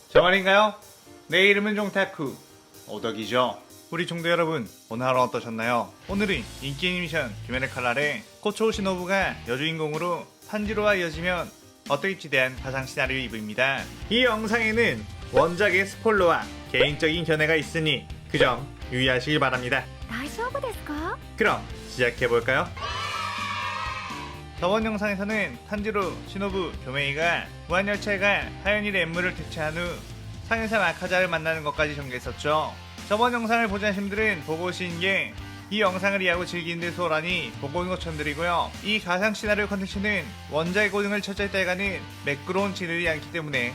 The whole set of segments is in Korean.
저 말인가요? 내 이름은 종타쿠 오덕이죠. 우리 종도 여러분, 오늘 하루 어떠셨나요? 오늘은 인기 애니메이션 귀멸의 칼날의 코초 시노부가 여주인공으로 탄지로와 이어지면 어떨지 대한 가상 시나리오 2부입니다. 이 영상에는 원작의 스포일러와 개인적인 견해가 있으니 그 점 유의하시길 바랍니다. 大丈夫ですか? 그럼 시작해볼까요? 저번 영상에서는 탄지로, 시노부, 교메이가 무한열차가 하연일의 엠무를 퇴치한 후 상해사 아카자를 만나는 것까지 전개했었죠. 저번 영상을 보지 않으신 분들은 보고 오신 게 이 영상을 이해하고 즐기는 데 수월하니 보고 오는 것 추천드리고요. 이 가상 시나리오 컨텐츠는 원작의 고증을 철저히 따라가는 매끄러운 진행이 않기 때문에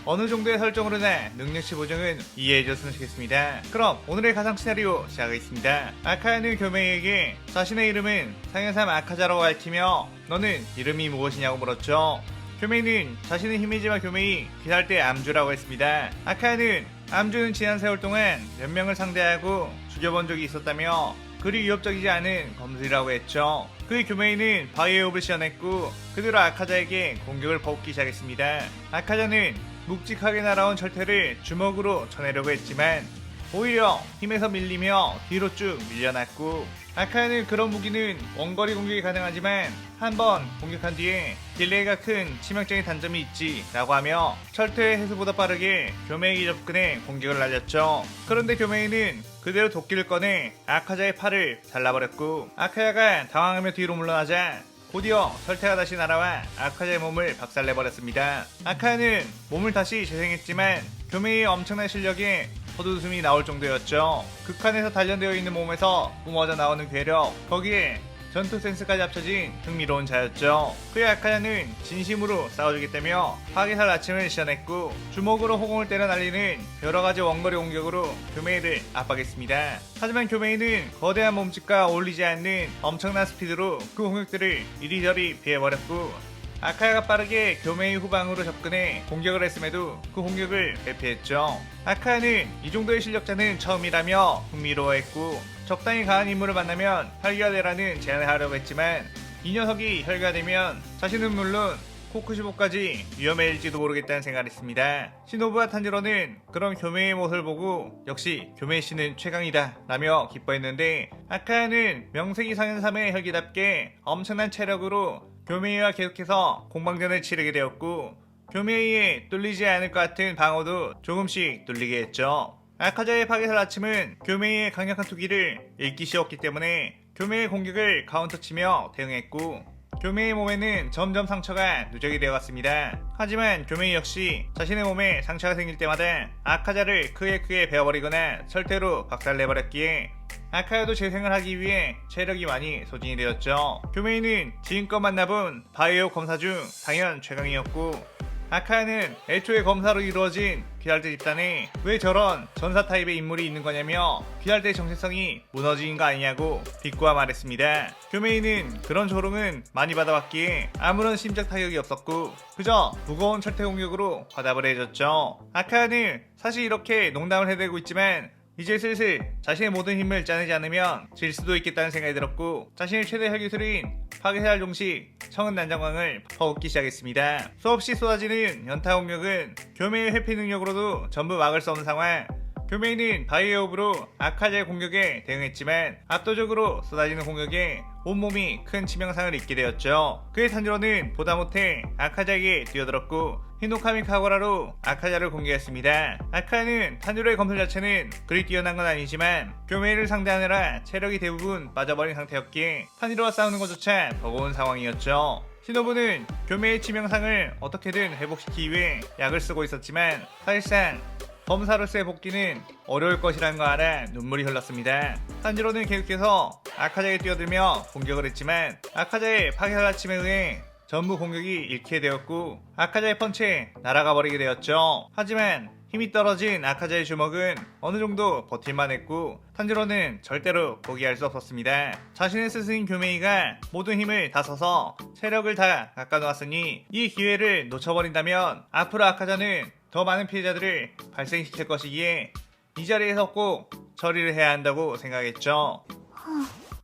어느 정도의 설정으로나 능력치 보정은 이해해줬으면 좋겠습니다. 그럼 오늘의 가상 시나리오 시작하겠습니다. 아카야는 교메이에게 자신의 이름은 상해삼 아카자라고 밝히며 너는 이름이 무엇이냐고 물었죠. 교메이는 자신의 힘이지만 교메이 귀할 때 암주라고 했습니다. 아카야는 암주는 지난 세월 동안 몇 명을 상대하고 죽여본 적이 있었다며 그리 위협적이지 않은 검술이라고 했죠. 그 교메이는 바이오업을 시연했고 그대로 아카자에게 공격을 퍼붓기 시작했습니다. 아카자는 묵직하게 날아온 철퇴를 주먹으로 쳐내려고 했지만 오히려 힘에서 밀리며 뒤로 쭉 밀려났고 아카야는 그런 무기는 원거리 공격이 가능하지만 한번 공격한 뒤에 딜레이가 큰 치명적인 단점이 있지 라고 하며 철퇴의 해수보다 빠르게 교메이에게 접근해 공격을 날렸죠. 그런데 교메이는 그대로 도끼를 꺼내 아카자의 팔을 잘라버렸고 아카야가 당황하며 뒤로 물러나자 곧이어 철퇴가 다시 날아와 아카자의 몸을 박살내버렸습니다. 아카야는 몸을 다시 재생했지만 교메이의 엄청난 실력에 헛웃음이 나올 정도였죠. 극한에서 단련되어 있는 몸에서 뿜어져 나오는 괴력, 거기에 전투 센스까지 합쳐진 흥미로운 자였죠. 그의 아카야는 진심으로 싸워주겠다며 파괴살 아침을 시연했고 주먹으로 호공을 때려 날리는 여러가지 원거리 공격으로 교메이를 압박했습니다. 하지만 교메이는 거대한 몸집과 어울리지 않는 엄청난 스피드로 그 공격들을 이리저리 피해버렸고 아카야가 빠르게 교메이 후방으로 접근해 공격을 했음에도 그 공격을 회피했죠. 아카야는 이 정도의 실력자는 처음이라며 흥미로워했고 적당히 강한 인물을 만나면 혈기화되라는 제안을 하려고 했지만 이 녀석이 혈기화되면 자신은 물론 코쿠시보까지 위험해질지도 모르겠다는 생각을 했습니다. 시노부와 탄지로는 그런 교메이의 모습을 보고 역시 교메이 씨는 최강이다 라며 기뻐했는데 아카야는 명색이 상현삼의 혈기답게 엄청난 체력으로 교메이와 계속해서 공방전을 치르게 되었고 교메이의 뚫리지 않을 것 같은 방어도 조금씩 뚫리게 했죠. 아카자의 파괴살 아침은 교메이의 강력한 투기를 읽기 쉬웠기 때문에 교메이의 공격을 카운터치며 대응했고 교메이의 몸에는 점점 상처가 누적이 되어갔습니다. 하지만 교메이 역시 자신의 몸에 상처가 생길 때마다 아카자를 크게 베어버리거나 철퇴로 박살내버렸기에 아카야도 재생을 하기 위해 체력이 많이 소진이 되었죠. 교메이는 지금껏 만나본 바이오 검사 중 당연 최강이었고 아카야는 애초에 검사로 이루어진 귀할대 집단에 왜 저런 전사 타입의 인물이 있는 거냐며 귀할대의 정체성이 무너진 거 아니냐고 비꼬아 말했습니다. 교메이는 그런 조롱은 많이 받아왔기에 아무런 심적 타격이 없었고 그저 무거운 철퇴 공격으로 화답을 해줬죠. 아카야는 사실 이렇게 농담을 해대고 있지만 이제 슬슬 자신의 모든 힘을 짜내지 않으면 질 수도 있겠다는 생각이 들었고 자신의 최대 혈기술인 파괴살 종식 청은난장광을 퍼붓기 시작했습니다. 수없이 쏟아지는 연타 공격은 교메이의 회피 능력으로도 전부 막을 수 없는 상황. 교메이는 바이오업으로 아카자의 공격에 대응했지만 압도적으로 쏟아지는 공격에 온몸이 큰 치명상을 입게 되었죠. 그의 탄지로는 보다 못해 아카자에게 뛰어들었고 히노카미 카고라로 아카자를 공격했습니다. 아카야는 탄지로의 검술 자체는 그리 뛰어난 건 아니지만 교메이를 상대하느라 체력이 대부분 빠져버린 상태였기에 탄지로와 싸우는 것조차 버거운 상황이었죠. 시노부는 교메이의 치명상을 어떻게든 회복시키기 위해 약을 쓰고 있었지만 사실상 검사로서의 복귀는 어려울 것이라는 거 알아 눈물이 흘렀습니다. 탄지로는 계속해서 아카자에게 뛰어들며 공격을 했지만 아카자의 파괴살 아침에 의해 전부 공격이 잃게 되었고 아카자의 펀치에 날아가 버리게 되었죠. 하지만 힘이 떨어진 아카자의 주먹은 어느 정도 버틸만 했고 탄지로는 절대로 포기할 수 없었습니다. 자신의 스승인 교메이가 모든 힘을 다 써서 체력을 다 깎아놓았으니 이 기회를 놓쳐버린다면 앞으로 아카자는 더 많은 피해자들을 발생시킬 것이기에 이 자리에서 꼭 처리를 해야 한다고 생각했죠.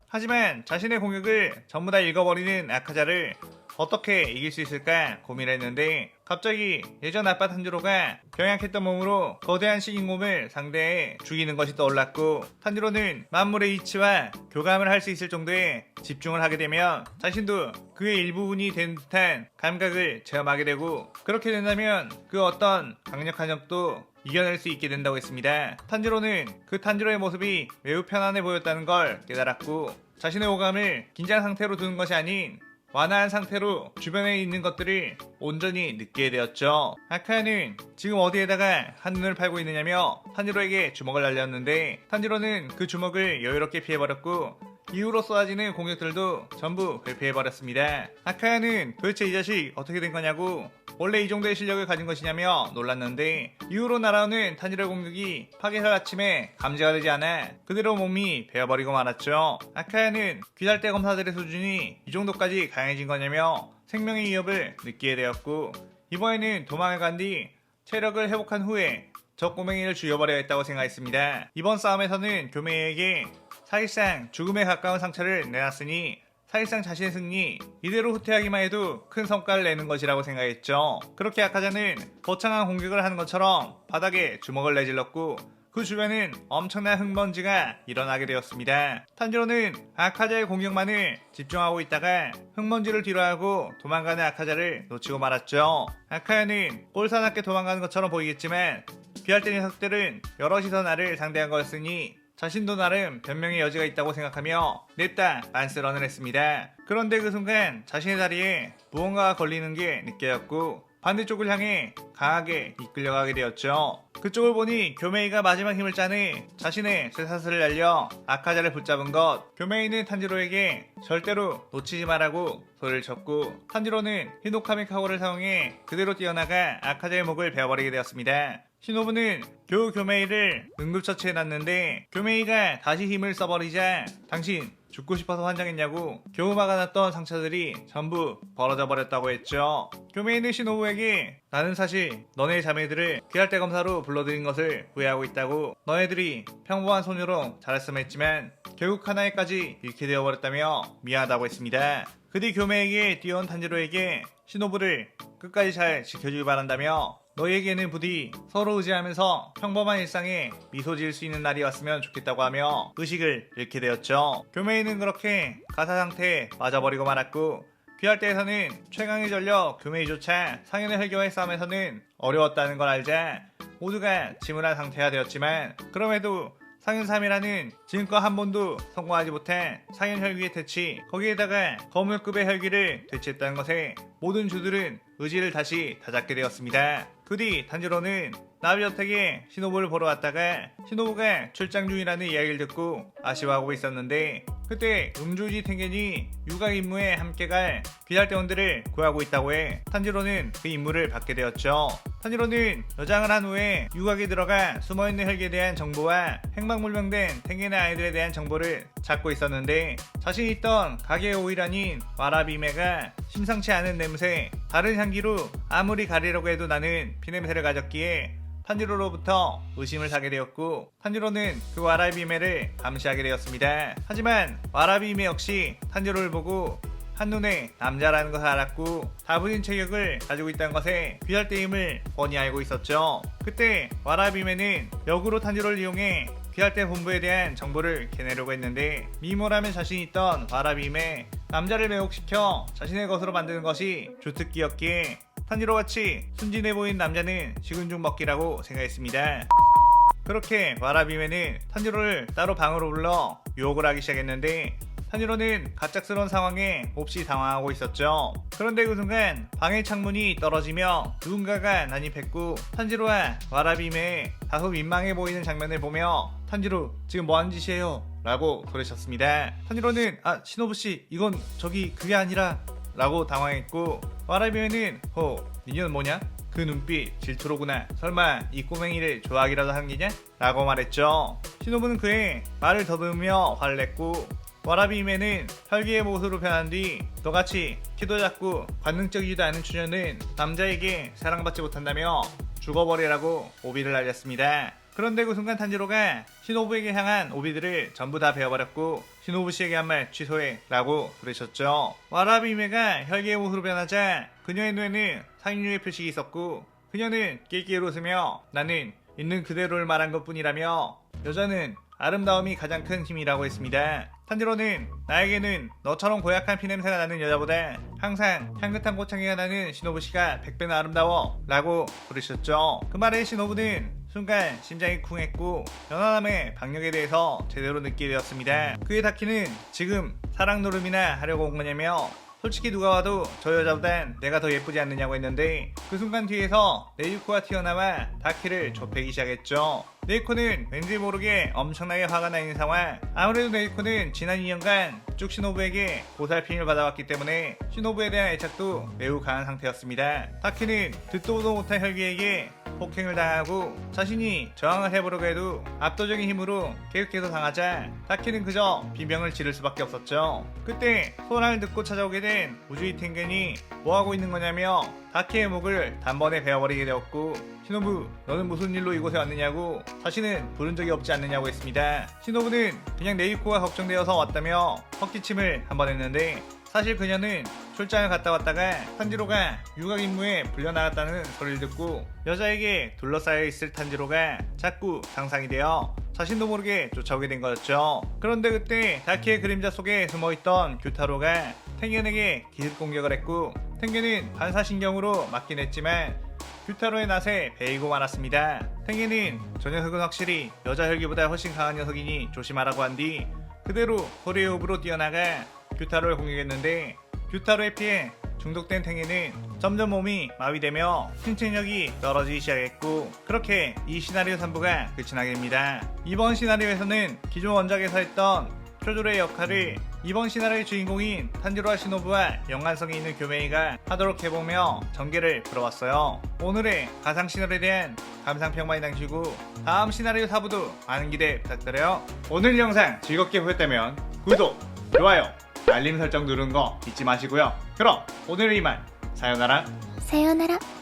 하지만 자신의 공격을 전부 다 읽어버리는 아카자를 어떻게 이길 수 있을까 고민했는데 갑자기 예전 아빠 탄지로가 병약했던 몸으로 거대한 식인곰을 상대해 죽이는 것이 떠올랐고, 탄지로는 만물의 이치와 교감을 할 수 있을 정도의 집중을 하게 되면 자신도 그의 일부분이 된 듯한 감각을 체험하게 되고, 그렇게 된다면 그 어떤 강력한 적도 이겨낼 수 있게 된다고 했습니다. 탄지로는 그 탄지로의 모습이 매우 편안해 보였다는 걸 깨달았고, 자신의 오감을 긴장 상태로 두는 것이 아닌 완화한 상태로 주변에 있는 것들을 온전히 느끼게 되었죠. 아카야는 지금 어디에다가 한눈을 팔고 있느냐며 탄지로에게 주먹을 날렸는데, 탄지로는 그 주먹을 여유롭게 피해버렸고 이후로 쏟아지는 공격들도 전부 회피해버렸습니다. 아카야는 도대체 이 자식 어떻게 된 거냐고 원래 이 정도의 실력을 가진 것이냐며 놀랐는데, 이후로 날아오는 탄지로의 공격이 파괴살 아침에 감지가 되지 않아 그대로 몸이 베어버리고 말았죠. 아카야는 귀살대 검사들의 수준이 이 정도까지 강해진 거냐며 생명의 위협을 느끼게 되었고, 이번에는 도망을 간 뒤 체력을 회복한 후에 저 꼬맹이를 죽여버려야 했다고 생각했습니다. 이번 싸움에서는 교메이에게 사실상 죽음에 가까운 상처를 내놨으니 사실상 자신의 승리, 이대로 후퇴하기만 해도 큰 성과를 내는 것이라고 생각했죠. 그렇게 아카자는 거창한 공격을 하는 것처럼 바닥에 주먹을 내질렀고, 그 주변은 엄청난 흙먼지가 일어나게 되었습니다. 탄지로는 아카자의 공격만을 집중하고 있다가 흙먼지를 뒤로하고 도망가는 아카자를 놓치고 말았죠. 아카야는 꼴사납게 도망가는 것처럼 보이겠지만 귀할대 녀석들은 여럿이서 나를 상대한 거였으니 자신도 나름 변명의 여지가 있다고 생각하며 냅다 안쓰러는 했습니다. 그런데 그 순간 자신의 다리에 무언가가 걸리는 게 느껴졌고 반대쪽을 향해 강하게 이끌려가게 되었죠. 그쪽을 보니 교메이가 마지막 힘을 짜내 자신의 쇠사슬을 날려 아카자를 붙잡은 것. 교메이는 탄지로에게 절대로 놓치지 말라고 소리를 쳤고, 탄지로는 히노카미 카고를 사용해 그대로 뛰어나가 아카자의 목을 베어버리게 되었습니다. 시노부는 겨우 교메이를 응급처치해놨는데 교메이가 다시 힘을 써버리자 당신 죽고 싶어서 환장했냐고 겨우 막아놨던 상처들이 전부 벌어져 버렸다고 했죠. 교메이는 시노부에게 나는 사실 너네 자매들을 귀할대 검사로 불러들인 것을 후회하고 있다고, 너네들이 평범한 소녀로 자랐으면 했지만 결국 하나에까지 잃게 되어버렸다며 미안하다고 했습니다. 그 뒤 교메이에게 뛰어온 탄지로에게 시노부를 끝까지 잘 지켜주길 바란다며 너희에게는 부디 서로 의지하면서 평범한 일상에 미소 지을 수 있는 날이 왔으면 좋겠다고 하며 의식을 잃게 되었죠. 교메이는 그렇게 가사 상태에 빠져버리고 말았고, 귀할대에서는 최강의 전력 교메이조차 상현의 혈교와의 싸움에서는 어려웠다는 걸 알자 모두가 침울한 상태가 되었지만, 그럼에도 상현 3이라는 지금껏 한 번도 성공하지 못한 상현 혈기의 퇴치, 거기에다가 거물급의 혈기를 되치했다는 것에 모든 주들은 의지를 다시 다잡게 되었습니다. 그 뒤 탄지로는 나비저택에 시노부를 보러 왔다가 시노부가 출장 중이라는 이야기를 듣고 아쉬워하고 있었는데, 그때 음주지 텐겐이 유각 임무에 함께 갈 귀할대원들을 구하고 있다고 해 탄지로는 그 임무를 받게 되었죠. 탄지로는 여장을 한 후에 유각에 들어가 숨어있는 혈기에 대한 정보와 행방불명된 텐겐의 아이들에 대한 정보를 찾고 있었는데, 자신이 있던 가게의 오일아닌 와라비메가 심상치 않은 냄새, 다른 향기로 아무리 가리려고 해도 나는 피냄새를 가졌기에 탄지로로부터 의심을 사게 되었고, 탄지로는 그 와라비메를 감시하게 되었습니다. 하지만 와라비메 역시 탄지로를 보고 한눈에 남자라는 것을 알았고 다분인 체격을 가지고 있다는 것에 귀할대임을 뻔히 알고 있었죠. 그때 와라비메는 역으로 탄지로를 이용해 귀할대 본부에 대한 정보를 캐내려고 했는데, 미모라면 자신 있던 와라비메 남자를 매혹시켜 자신의 것으로 만드는 것이 주특기였기에 탄지로같이 순진해 보이는 남자는 식은 죽 먹기라고 생각했습니다. 그렇게 와라비메는 탄지로를 따로 방으로 불러 유혹을 하기 시작했는데, 탄지로는 갑작스러운 상황에 몹시 당황하고 있었죠. 그런데 그 순간 방의 창문이 떨어지며 누군가가 난입했고, 탄지로와 와라비메의 다소 민망해 보이는 장면을 보며 탄지로 지금 뭐하는 짓이에요? 라고 소리쳤습니다. 탄지로는 시노부씨 이건 저기 그게 아니라 라고 당황했고, 와라비메는 니녀는 뭐냐? 그 눈빛 질투로구나. 설마 이 꼬맹이를 좋아하기라도 하는 게냐? 라고 말했죠. 시노부는 그의 말을 더듬으며 화를 냈고, 와라비메는 혈기의 모습으로 변한 뒤 너같이 키도 작고 관능적이지도 않은 추녀는 남자에게 사랑받지 못한다며 죽어버리라고 오비를 날렸습니다. 그런데 그 순간 탄지로가 시노부에게 향한 오비들을 전부 다 베어버렸고, 시노부 씨에게 한 말 취소해 라고 부르셨죠. 와라비메가 혈기의 모습으로 변하자 그녀의 눈에는 상인류의 표식이 있었고 그녀는 낄낄 웃으며 나는 있는 그대로를 말한 것뿐이라며 여자는 아름다움이 가장 큰 힘이라고 했습니다. 탄지로는 나에게는 너처럼 고약한 피냄새가 나는 여자보다 항상 향긋한 꽃향기가 나는 시노부씨가 100배나 아름다워 라고 부르셨죠. 그 말에 시노부는 순간 심장이 쿵했고 연하남의 박력에 대해서 제대로 느끼게 되었습니다. 그의 다키는 지금 사랑 노름이나 하려고 온 거냐며 솔직히 누가 와도 저 여자보단 내가 더 예쁘지 않느냐고 했는데 그 순간 뒤에서 네이코가 튀어나와 다키를 좁히기 시작했죠. 네이코는 왠지 모르게 엄청나게 화가 나 있는 상황. 아무래도 네이코는 지난 2년간 쭉 시노부에게 보살핌을 받아왔기 때문에 시노부에 대한 애착도 매우 강한 상태였습니다. 다키는 듣도 보도 못한 혈기에게 폭행을 당하고 자신이 저항을 해보려고 해도 압도적인 힘으로 계속해서 당하자 다키는 그저 비명을 지를 수밖에 없었죠. 그때 소란을 듣고 찾아오게 된 우주이 텐겐이 뭐하고 있는 거냐며 다키의 목을 단번에 베어버리게 되었고 시노부 너는 무슨 일로 이곳에 왔느냐고 자신은 부른 적이 없지 않느냐고 했습니다. 시노부는 그냥 네이코가 걱정되어서 왔다며 헛기침을 한 번 했는데 사실 그녀는 출장을 갔다 왔다가 탄지로가 유학 임무에 불려나갔다는 소리를 듣고 여자에게 둘러싸여 있을 탄지로가 자꾸 상상이 되어 자신도 모르게 쫓아오게 된 거였죠. 그런데 그때 다키의 그림자 속에 숨어있던 규타로가 텐겐에게 기습 공격을 했고 텐겐은 반사신경으로 맞긴 했지만 규타로의 낫에 베이고 말았습니다. 텐겐은 저 녀석은 확실히 여자 혈기보다 훨씬 강한 녀석이니 조심하라고 한 뒤 그대로 소리의 호흡으로 뛰어나가 규타로를 공격했는데 규타로에 피해 중독된 탱이는 점점 몸이 마비되며 신체력이 떨어지기 시작했고 그렇게 이 시나리오 3부가 끝이 나게 됩니다. 이번 시나리오에서는 기존 원작에서 했던 쿄조의 역할을 이번 시나리오의 주인공인 탄지로와 시노부와 연관성이 있는 교메이가 하도록 해보며 전개를 풀어왔어요. 오늘의 가상 시나리오에 대한 감상평 많이 남기시고 다음 시나리오 4부도 많은 기대 부탁드려요. 오늘 영상 즐겁게 보셨다면 구독, 좋아요, 알림 설정 누르는 거 잊지 마시고요. 그럼 오늘은 이만 사요나라.さようなら。